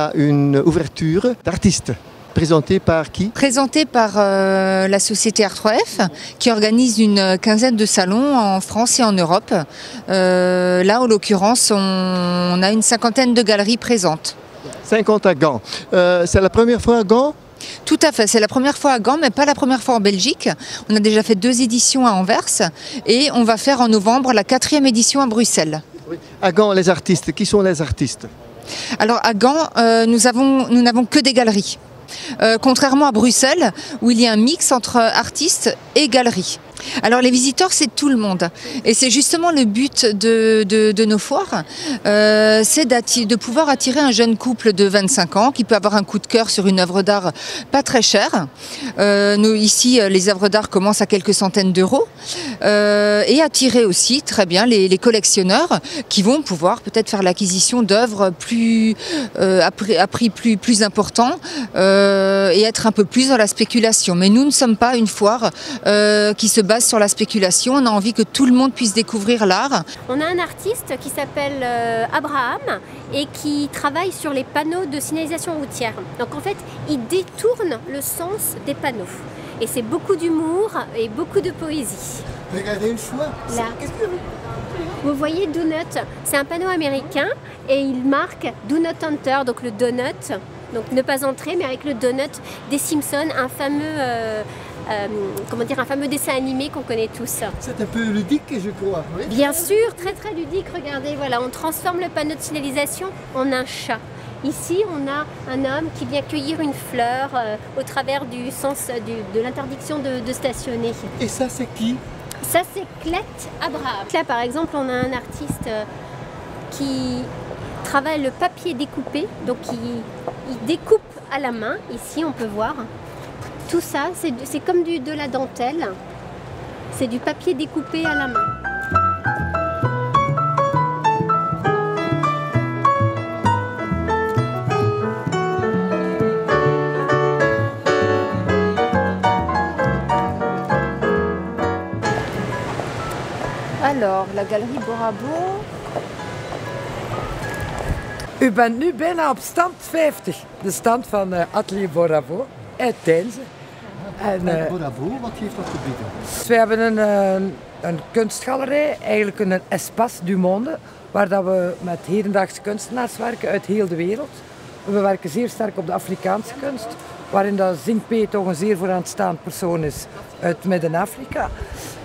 a une ouverture d'artistes. Présenté par qui? Présenté par la société Art3F qui organise une quinzaine de salons en France et en Europe. Là, en l'occurrence, on a une cinquantaine de galeries présentes. 50 à Gand. C'est la première fois à Gand? Tout à fait, c'est la première fois à Gand, mais pas la première fois en Belgique. On a déjà fait 2 éditions à Anvers et on va faire en novembre la 4e édition à Bruxelles. Oui. À Gand, les artistes, qui sont les artistes? Alors à Gand, nous n'avons que des galeries. Contrairement à Bruxelles, où il y a un mix entre artistes et galeries. Alors les visiteurs, c'est tout le monde. Et c'est justement le but de nos foires, c'est de pouvoir attirer un jeune couple de 25 ans qui peut avoir un coup de cœur sur une œuvre d'art pas très chère. Nous, ici, les œuvres d'art commencent à quelques centaines d'euros. Et attirer aussi très bien les collectionneurs qui vont pouvoir peut-être faire l'acquisition d'œuvres à prix plus important et être un peu plus dans la spéculation. Mais nous ne sommes pas une foire qui se base sur la spéculation. On a envie que tout le monde puisse découvrir l'art. On a un artiste qui s'appelle Abraham et qui travaille sur les panneaux de signalisation routière. Donc en fait, il détourne le sens des panneaux. Et c'est beaucoup d'humour et beaucoup de poésie. Regardez une fois. Là. Vous voyez Donut, c'est un panneau américain et il marque Do Not Enter, donc le donut, donc ne pas entrer, mais avec le donut des Simpsons, un fameux un fameux dessin animé qu'on connaît tous. C'est un peu ludique, je crois. Oui. Bien sûr, très très ludique. Regardez, voilà, on transforme le panneau de signalisation en un chat. Ici, on a un homme qui vient cueillir une fleur au travers du sens de l'interdiction de stationner. Et ça, c'est qui? Ça, c'est Clette Abraham. Là, par exemple, on a un artiste qui travaille le papier découpé. Donc, il découpe à la main. Ici, on peut voir. Tout ça, c'est comme de la dentelle. C'est du papier découpé à la main. Alors, la galerie Borabo. U bent nu bijna op stand 50, de stand van Atelier Borabo uit Deinze. Borabo, wat heeft dat te bieden? We hebben een kunstgalerij, eigenlijk een espace du monde, waar dat we met hedendaagse kunstenaars werken uit heel de wereld. We werken zeer sterk op de Afrikaanse kunst, waarin dat Zinkpe toch een zeer vooraanstaand persoon is uit Midden-Afrika.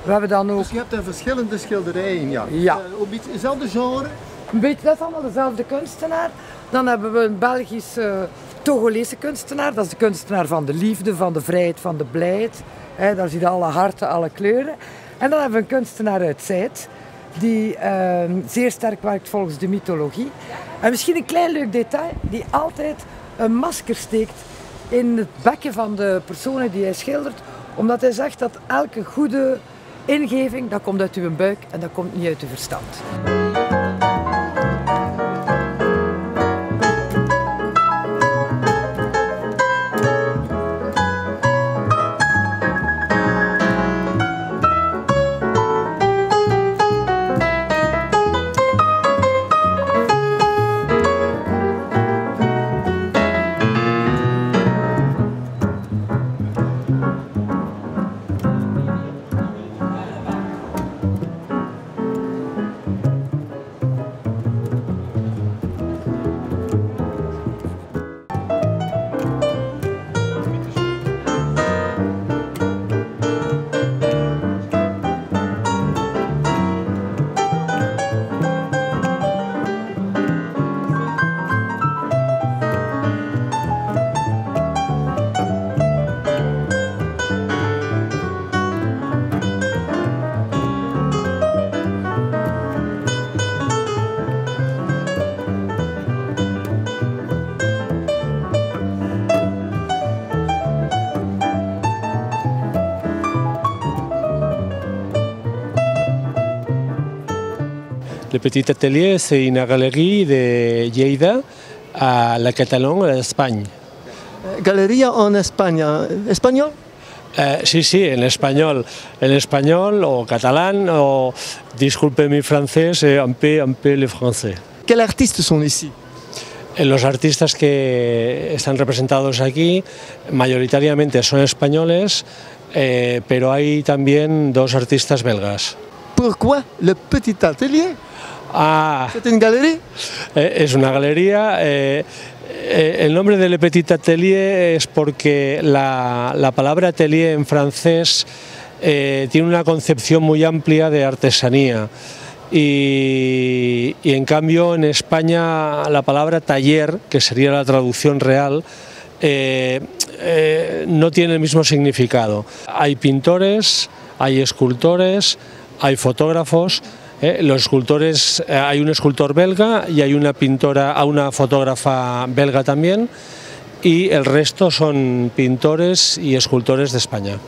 We hebben dan ook... Dus je hebt daar verschillende schilderijen, ja. Ja. Op hetzelfde genre? Een beetje, dat is allemaal dezelfde kunstenaar. Dan hebben we een Belgische Togolese kunstenaar. Dat is de kunstenaar van de liefde, van de vrijheid, van de blijheid. Daar zie je alle harten, alle kleuren. En dan hebben we een kunstenaar uit Zijt, die zeer sterk werkt volgens de mythologie. En misschien een klein leuk detail, die altijd een masker steekt in het bekken van de personen die hij schildert. Omdat hij zegt dat elke goede ingeving, dat komt uit uw buik en dat komt niet uit uw verstand. Le Petit Atelier, c'est une galerie de Lleida à la Catalogne, à l'Espagne. Galeria en Espagne. Espagnol? Sí, en espagnol o catalán, o disculpe mi français, c'est un peu le français. Quels artistes sont ici? Los artistas que están representados aquí mayoritariamente son españoles, pero hay también 2 artistas belgas. Pourquoi le petit atelier? C'est une galerie? Es una galería. El nombre de Le Petit Atelier es porque la palabra atelier en francés tiene una concepción muy amplia de artesanía. Y en cambio en España la palabra taller, que sería la traducción real, no tiene el mismo significado. Hay pintores, hay escultores, hay fotógrafos. Los escultores, hay un escultor belga y hay una fotógrafa belga también, y el resto son pintores y escultores de España.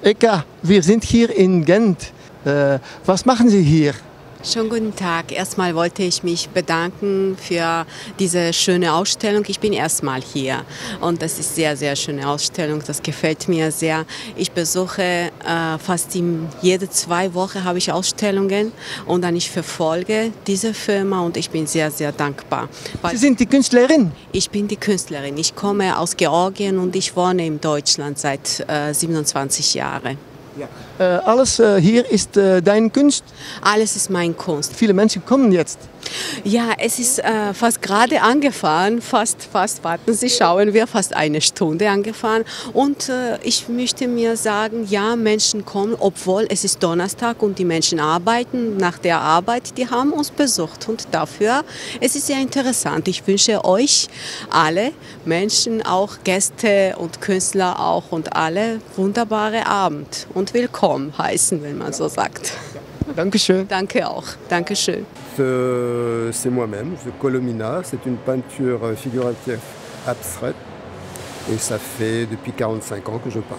Eka, wir sind hier in Gent. Was machen Sie hier? Schönen guten Tag. Erstmal wollte ich mich bedanken für diese schöne Ausstellung. Ich bin erstmal hier und das ist sehr, sehr schöne Ausstellung. Das gefällt mir sehr. Ich besuche fast jede 2 Wochen habe ich Ausstellungen und dann ich verfolge diese Firma und ich bin sehr, sehr dankbar. Sie sind die Künstlerin? Ich bin die Künstlerin. Ich komme aus Georgien und ich wohne in Deutschland seit 27 Jahren. Ja. Alles hier ist deine Kunst? Alles ist meine Kunst. Viele Menschen kommen jetzt. Ja, es ist fast gerade angefahren, fast, warten Sie, schauen wir, fast 1 Stunde angefahren. Und ich möchte mir sagen, ja, Menschen kommen, obwohl es ist Donnerstag und die Menschen arbeiten. Nach der Arbeit, die haben uns besucht und dafür, es ist sehr interessant. Ich wünsche euch alle Menschen, auch Gäste und Künstler auch und alle wunderbare Abend und willkommen heißen, wenn man so sagt. Dankeschön. Danke auch. Dankeschön. C'est moi-même, Colomina. C'est une peinture figurative abstraite et ça fait depuis 45 ans que je peins.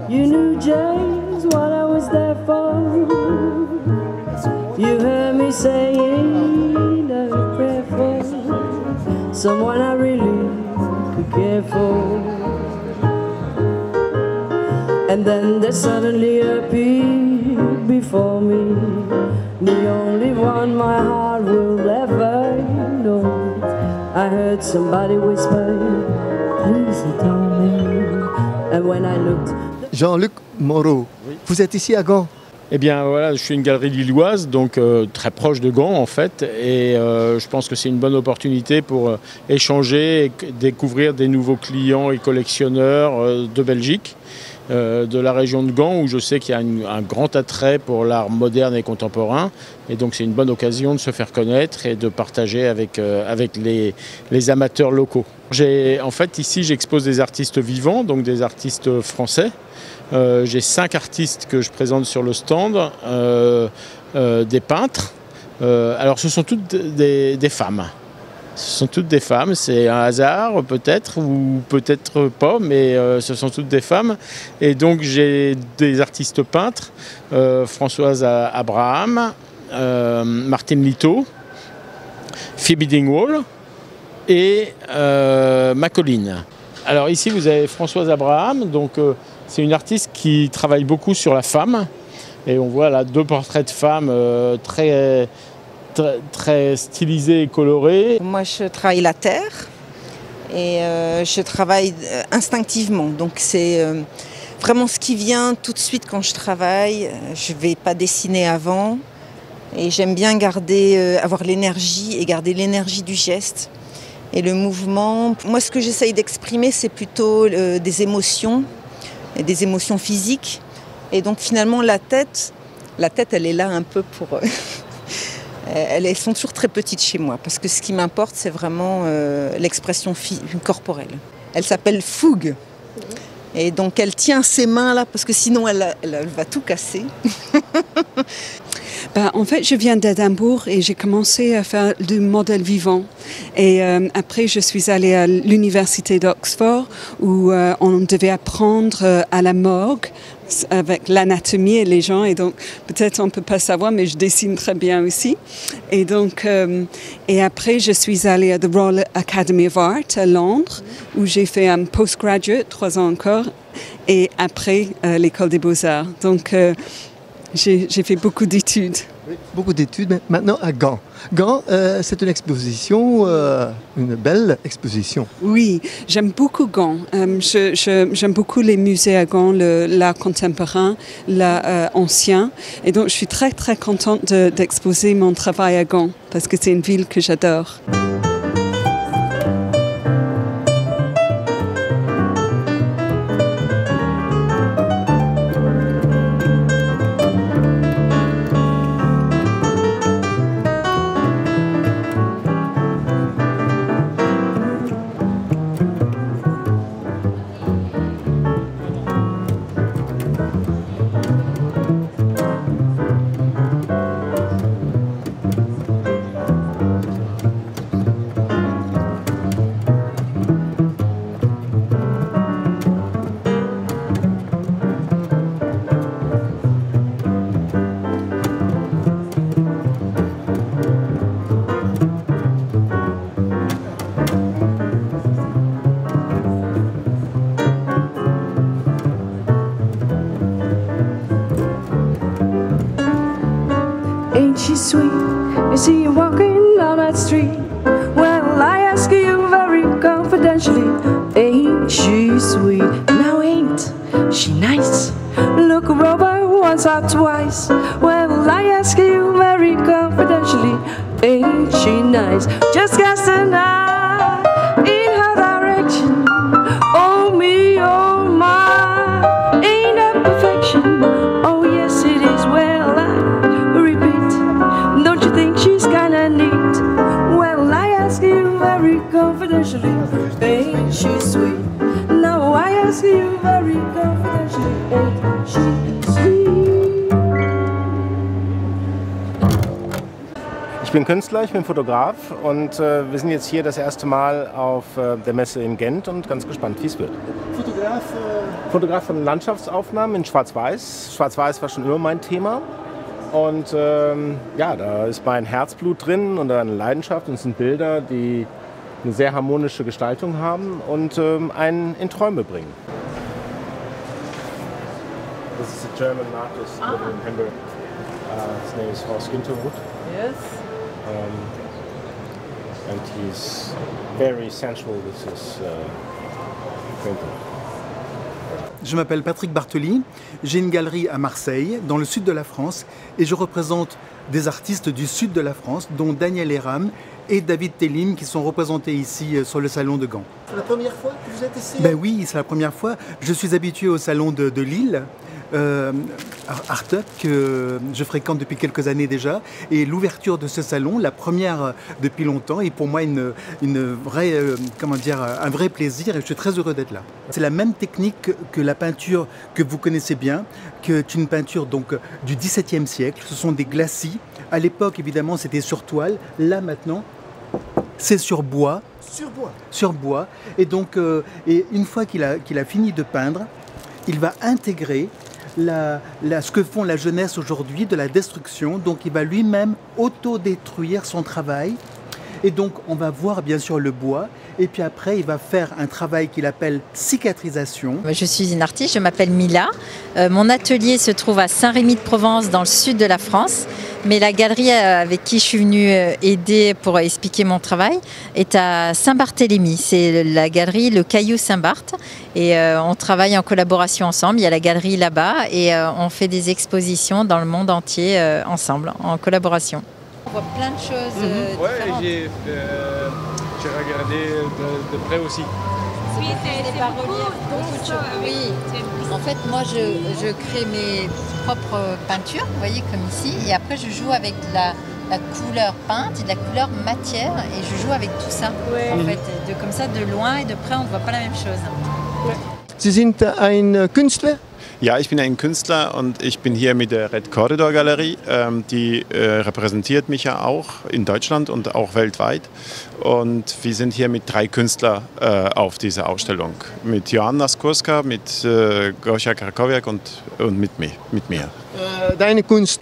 You knew James, what I was there for. You heard me saying a prayer for someone I really could care for. And then they suddenly appeared before me, the only one my heart will ever know. I heard somebody whisper, please, darling. And when I looked... Jean-Luc Moreau, vous êtes ici à Gand? Eh bien voilà, je suis une galerie lilloise, donc très proche de Gand en fait, et je pense que c'est une bonne opportunité pour échanger et découvrir des nouveaux clients et collectionneurs de Belgique. De la région de Gand, où je sais qu'il y a un grand attrait pour l'art moderne et contemporain. Et donc c'est une bonne occasion de se faire connaître et de partager avec les amateurs locaux. En fait, ici, j'expose des artistes vivants, donc des artistes français. J'ai 5 artistes que je présente sur le stand, des peintres. Alors ce sont toutes des femmes. Ce sont toutes des femmes, c'est un hasard peut-être ou peut-être pas, mais ce sont toutes des femmes. Et donc j'ai des artistes peintres, Françoise Abraham, Martine Lito, Phoebe Dingwall et Macolline. Alors ici vous avez Françoise Abraham, donc c'est une artiste qui travaille beaucoup sur la femme. Et on voit là 2 portraits de femmes très stylisé et coloré. Moi, je travaille la terre et je travaille instinctivement. Donc, c'est vraiment ce qui vient tout de suite quand je travaille. Je ne vais pas dessiner avant et j'aime bien avoir l'énergie et garder l'énergie du geste et le mouvement. Moi, ce que j'essaye d'exprimer, c'est plutôt des émotions et des émotions physiques. Et donc, finalement, la tête, elle est là un peu pour... Elles sont toujours très petites chez moi parce que ce qui m'importe, c'est vraiment l'expression corporelle. Elle s'appelle Fougue. Et donc elle tient ses mains là parce que sinon elle va tout casser. En fait, je viens d'Édimbourg et j'ai commencé à faire du modèle vivant. Et après, je suis allée à l'université d'Oxford où on devait apprendre à la morgue avec l'anatomie et les gens. Et donc, peut-être on ne peut pas savoir, mais je dessine très bien aussi. Et donc, et après, je suis allée à The Royal Academy of Art à Londres, où j'ai fait un postgraduate, 3 ans encore, et après l'école des Beaux-Arts. Donc, j'ai fait beaucoup d'études. Oui, beaucoup d'études, mais maintenant à Gand. Gand, c'est une exposition, une belle exposition. Oui, j'aime beaucoup Gand. J'aime beaucoup les musées à Gand, l'art contemporain, l'art ancien. Et donc, je suis très, très contente d'exposer mon travail à Gand, parce que c'est une ville que j'adore. Ain't she sweet? I see you walking down that street. Well, I ask you very confidentially, ain't she sweet? Now ain't she nice? Look her over once or twice. Well, I ask you very confidentially, ain't she nice? Just cast an eye in her direction. Oh me, oh my, ain't that perfection? Oh yes it is. Well, I repeat, don't you think she's kinda neat? Well, I ask you very confidentially, ain't she sweet? Now I ask you very confidentially, ain't she sweet? Ich bin Künstler, ich bin Fotograf und wir sind jetzt hier das erste Mal auf der Messe in Gent und ganz gespannt, wie es wird. Fotograf von Landschaftsaufnahmen in Schwarz-Weiß. Schwarz-Weiß war schon immer mein Thema. Und ja, da ist mein Herzblut drin und eine Leidenschaft und es sind Bilder, die eine sehr harmonische Gestaltung haben und einen in Träume bringen. This is a German artist living in Hamburg. His name is Horst Ginterwood. Yes. And he's very sensual with his painting. Je m'appelle Patrick Bartoli, j'ai une galerie à Marseille, dans le sud de la France, et je représente des artistes du sud de la France, dont Daniel Eram et David Tellim, qui sont représentés ici sur le salon de Gand. C'est la première fois que vous êtes ici? Ben oui, c'est la première fois. Je suis habitué au salon de Lille, Artup, que je fréquente depuis quelques années déjà, et l'ouverture de ce salon, la première depuis longtemps, est pour moi une vraie, un vrai plaisir, et je suis très heureux d'être là. C'est la même technique que la peinture que vous connaissez bien, que c'est une peinture donc du XVIIe siècle. Ce sont des glacis. À l'époque, évidemment, c'était sur toile. Là, maintenant, c'est sur bois. Sur bois. Sur bois. Et donc, et une fois qu'il a fini de peindre, il va intégrer ce que font la jeunesse aujourd'hui de la destruction. Donc il va lui-même autodétruire son travail. Et donc on va voir bien sûr le bois. Et puis après il va faire un travail qu'il appelle cicatrisation. Je suis une artiste, je m'appelle Mila. Mon atelier se trouve à Saint-Rémy-de-Provence dans le sud de la France. Mais la galerie avec qui je suis venue aider pour expliquer mon travail est à Saint-Barthélemy. C'est la galerie Le Caillou Saint-Barth. Et on travaille en collaboration ensemble. Il y a la galerie là-bas et on fait des expositions dans le monde entier ensemble, en collaboration. On voit plein de choses différentes. Ouais, j'ai regardé de près aussi. Oui, c'est des bas-reliefs, beaucoup de choses. Oui, en fait, moi, je crée mes propres peintures, vous voyez, comme ici. Et après, je joue avec la couleur peinte et de la couleur matière. Et je joue avec tout ça, en fait. Comme ça, de loin et de près, on ne voit pas la même chose. Sie sind ein Künstler? Ja, ich bin ein Künstler und ich bin hier mit der Red Corridor Galerie. Die repräsentiert mich ja auch in Deutschland und auch weltweit. Und wir sind hier mit 3 Künstlern auf dieser Ausstellung. Mit Joanna Skurska, mit Gosia Krakowiak und mit mir. Deine Kunst?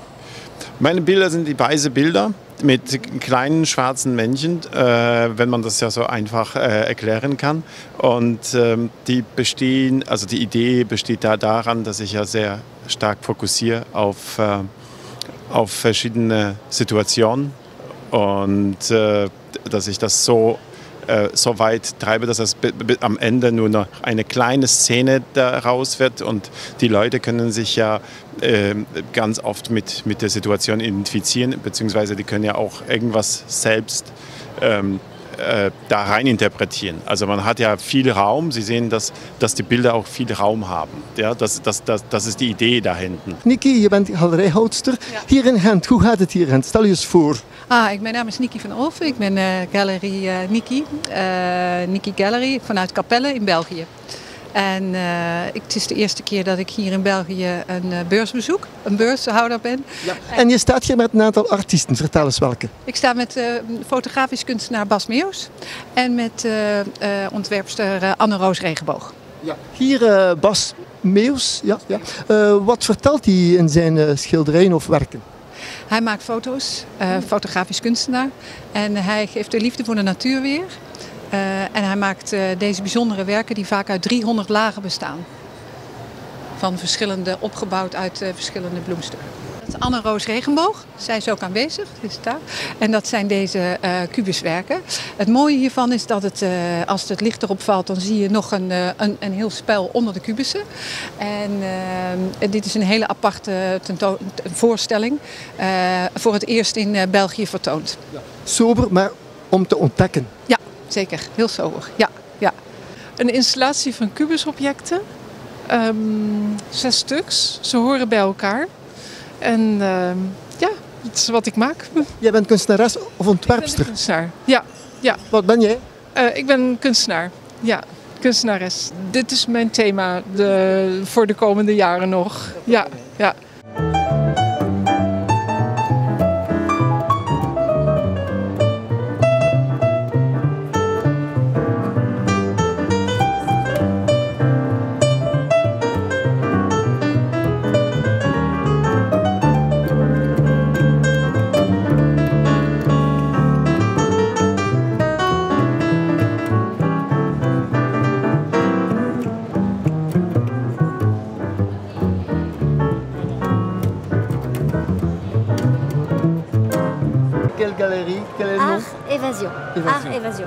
Meine Bilder sind die weiße Bilder mit kleinen schwarzen Männchen, wenn man das ja so einfach erklären kann. Und die Idee besteht daran, dass ich ja sehr stark fokussiere auf verschiedene Situationen und dass ich das so weit treibe, dass es am Ende nur noch eine kleine Szene daraus wird und die Leute können sich ja ganz oft mit der Situation identifizieren, beziehungsweise die können ja auch irgendwas selbst da rein interpretieren. Also man hat ja viel Raum, Sie sehen, dass die Bilder auch viel Raum haben. Ja, das ist die Idee da hinten. Niki, je bent galerijhoudster hier in Gent. Hoe gaat het hier in Gent? Stel je eens voor. Mijn naam is Niki van Olven. Ik ben Galerie Niki. Niki Gallery vanuit Capelle in België. En het is de eerste keer dat ik hier in België een beurs bezoek, een beurshouder ben. Ja. En je staat hier met een aantal artiesten, vertel eens welke. Ik sta met fotografisch kunstenaar Bas Meeuws en met ontwerpster Anne-Roos Regenboog. Ja. Hier Bas Meeuws, ja. Wat vertelt hij in zijn schilderijen of werken? Hij maakt foto's, fotografisch kunstenaar. En hij geeft de liefde voor de natuur weer. En hij maakt deze bijzondere werken die vaak uit 300 lagen bestaan. Opgebouwd uit verschillende bloemstukken. Dat is Anne-Roos Regenboog. Zij is ook aanwezig. Is daar. En dat zijn deze kubuswerken. Het mooie hiervan is dat als het licht erop valt, dan zie je nog een heel spel onder de kubussen. En dit is een hele aparte voorstelling. Voor het eerst in België vertoond. Ja. Sober, maar om te ontdekken. Ja. Zeker, heel sober. Ja. Een installatie van kubusobjecten. 6 stuks. Ze horen bij elkaar. En dat is wat ik maak. Jij bent kunstenares of ontwerpster? Ik ben kunstenaar, ja. Wat ben jij? Ik ben kunstenaar, ja. Kunstenares. Dit is mijn thema voor de komende jaren nog. Ja. Quelle galerie? Quel est le nom? Art Évasion. Art Évasion.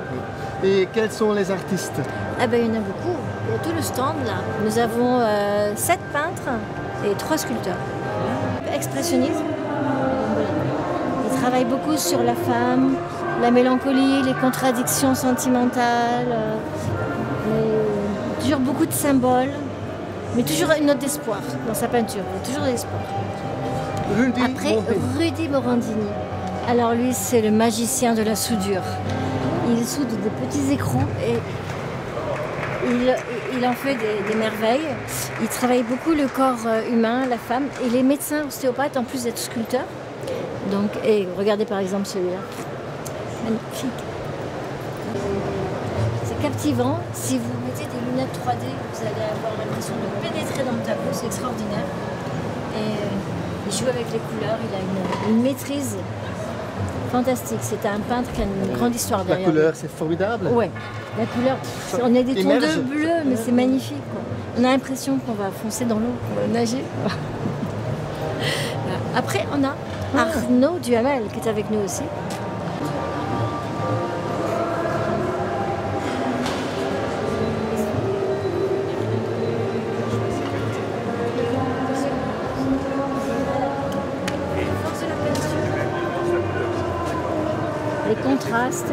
Et quels sont les artistes? Il y en a beaucoup. Il y a tout le stand là. Nous avons 7 peintres et 3 sculpteurs. Expressionnisme. Ils travaillent beaucoup sur la femme, la mélancolie, les contradictions sentimentales. Toujours beaucoup de symboles, mais toujours une note d'espoir dans sa peinture. Il y a toujours de l'espoir. Après, Rudy Morandini. Alors lui, c'est le magicien de la soudure. Il soude des petits écrans et il en fait des merveilles. Il travaille beaucoup le corps humain, la femme. Et les médecins ostéopathes, en plus d'être sculpteurs. Donc, et regardez par exemple celui-là. Magnifique. C'est captivant. Si vous mettez des lunettes 3D, vous allez avoir l'impression de pénétrer dans le tableau. C'est extraordinaire. Et il joue avec les couleurs. Il a une maîtrise fantastique. C'est un peintre qui a une grande histoire derrière. La couleur, c'est formidable. Ouais. La couleur, on a des tons de bleu, mais c'est magnifique, quoi. On a l'impression qu'on va foncer dans l'eau, qu'on va nager. Après, on a Arnaud Duhamel qui est avec nous aussi. Les contrastes.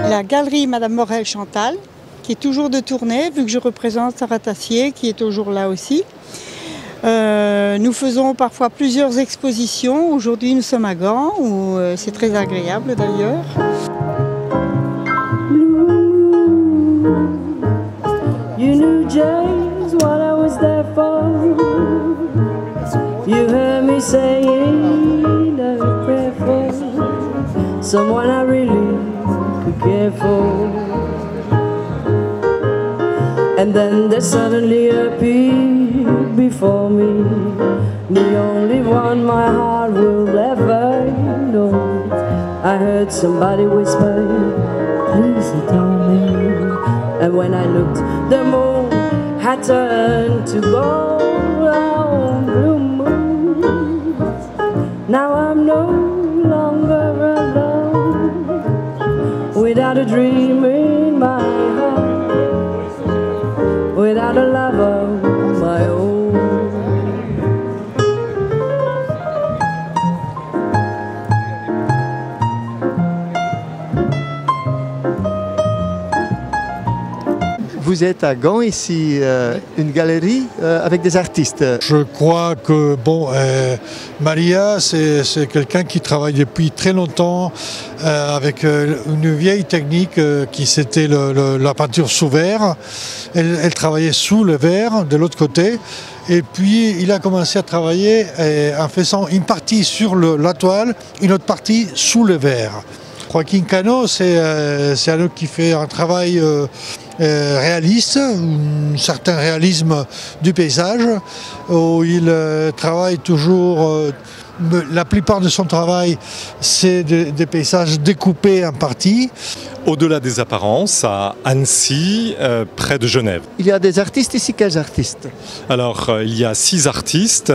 La galerie Madame Morel-Chantal, qui est toujours de tournée, vu que je représente Sarah Tassier, qui est toujours là aussi. Nous faisons parfois plusieurs expositions. Aujourd'hui, nous sommes à Gand, où c'est très agréable d'ailleurs. James, what I was there for. You heard me saying a prayer for someone I really could care for. And then there suddenly appeared before me the only one my heart will ever know. I heard somebody whisper, please tell me. And when I looked, the moon had turned to gold. Oh, blue moon. Now I'm no longer alone, without a dream in my heart, without a love of my own. Vous êtes à Gand ici, une galerie avec des artistes. Je crois que Maria, c'est quelqu'un qui travaille depuis très longtemps avec une vieille technique qui c'était la peinture sous verre. Elle travaillait sous le verre de l'autre côté. Et puis il a commencé à travailler en faisant une partie sur la toile, une autre partie sous le verre. Joaquin Cano, c'est un homme qui fait un travail réaliste, un certain réalisme du paysage, où il travaille toujours, la plupart de son travail, c'est des paysages découpés en parties. Au-delà des apparences, à Annecy, près de Genève. Il y a des artistes ici, quels artistes? Alors, il y a 6 artistes,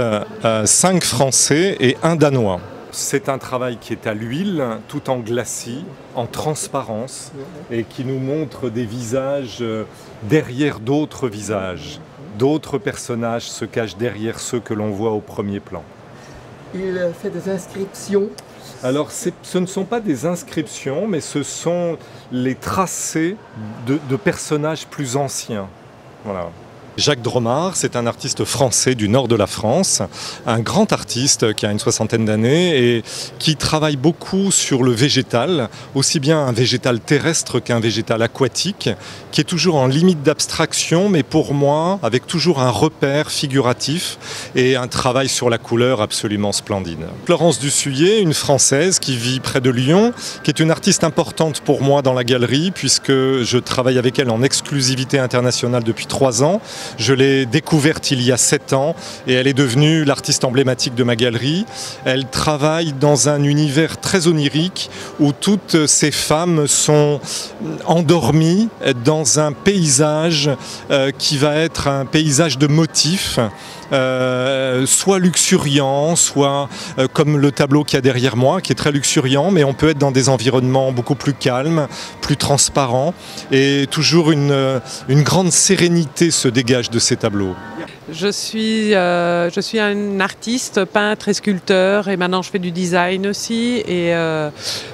5 Français et 1 Danois. C'est un travail qui est à l'huile, tout en glacis, en transparence, et qui nous montre des visages derrière d'autres visages. D'autres personnages se cachent derrière ceux que l'on voit au premier plan. Il fait des inscriptions. Alors, ce ne sont pas des inscriptions, mais ce sont les tracés de personnages plus anciens. Voilà. Jacques Dromard, c'est un artiste français du nord de la France, un grand artiste qui a une 60aine d'années et qui travaille beaucoup sur le végétal, aussi bien un végétal terrestre qu'un végétal aquatique, qui est toujours en limite d'abstraction, mais pour moi, avec toujours un repère figuratif et un travail sur la couleur absolument splendide. Florence Dussuyer, une Française qui vit près de Lyon, qui est une artiste importante pour moi dans la galerie, puisque je travaille avec elle en exclusivité internationale depuis 3 ans. Je l'ai découverte il y a 7 ans et elle est devenue l'artiste emblématique de ma galerie. Elle travaille dans un univers très onirique où toutes ces femmes sont endormies dans un paysage qui va être un paysage de motifs, soit luxuriant, soit comme le tableau qu'il y a derrière moi, qui est très luxuriant, mais on peut être dans des environnements beaucoup plus calmes, plus transparents, et toujours une grande sérénité se dégage de ces tableaux. Je suis un artiste, peintre et sculpteur, et maintenant je fais du design aussi, et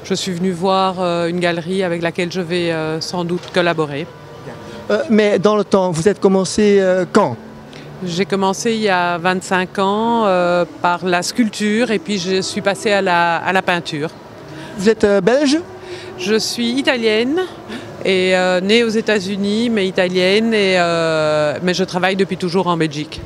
je suis venue voir une galerie avec laquelle je vais sans doute collaborer. Mais dans le temps, vous êtes commencé quand? J'ai commencé il y a 25 ans par la sculpture et puis je suis passée à la peinture. Vous êtes belge? Je suis italienne et née aux États-Unis, mais italienne, mais je travaille depuis toujours en Belgique.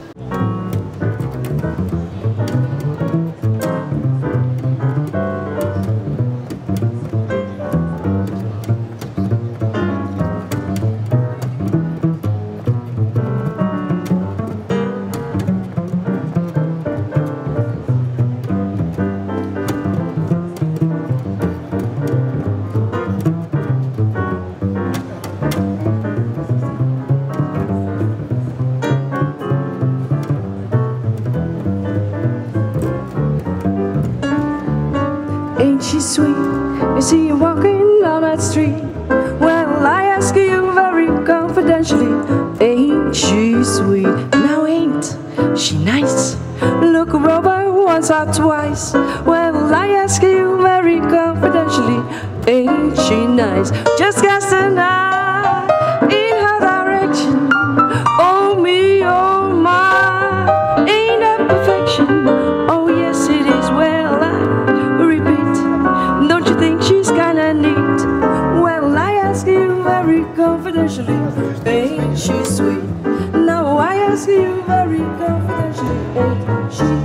Ain't she sweet? You see you walking down that street. Well, I ask you very confidentially, ain't she sweet? Now ain't she nice? Look her over once or twice. Well, I ask you very confidentially, ain't she nice? Just cast an eye in her direction. Oh me, oh my, ain't that perfection? Oh yes it is. Well, I repeat, don't you think she's kinda neat? Well, I ask you very confidentially, ain't she sweet? ask you very confidentially, ain't she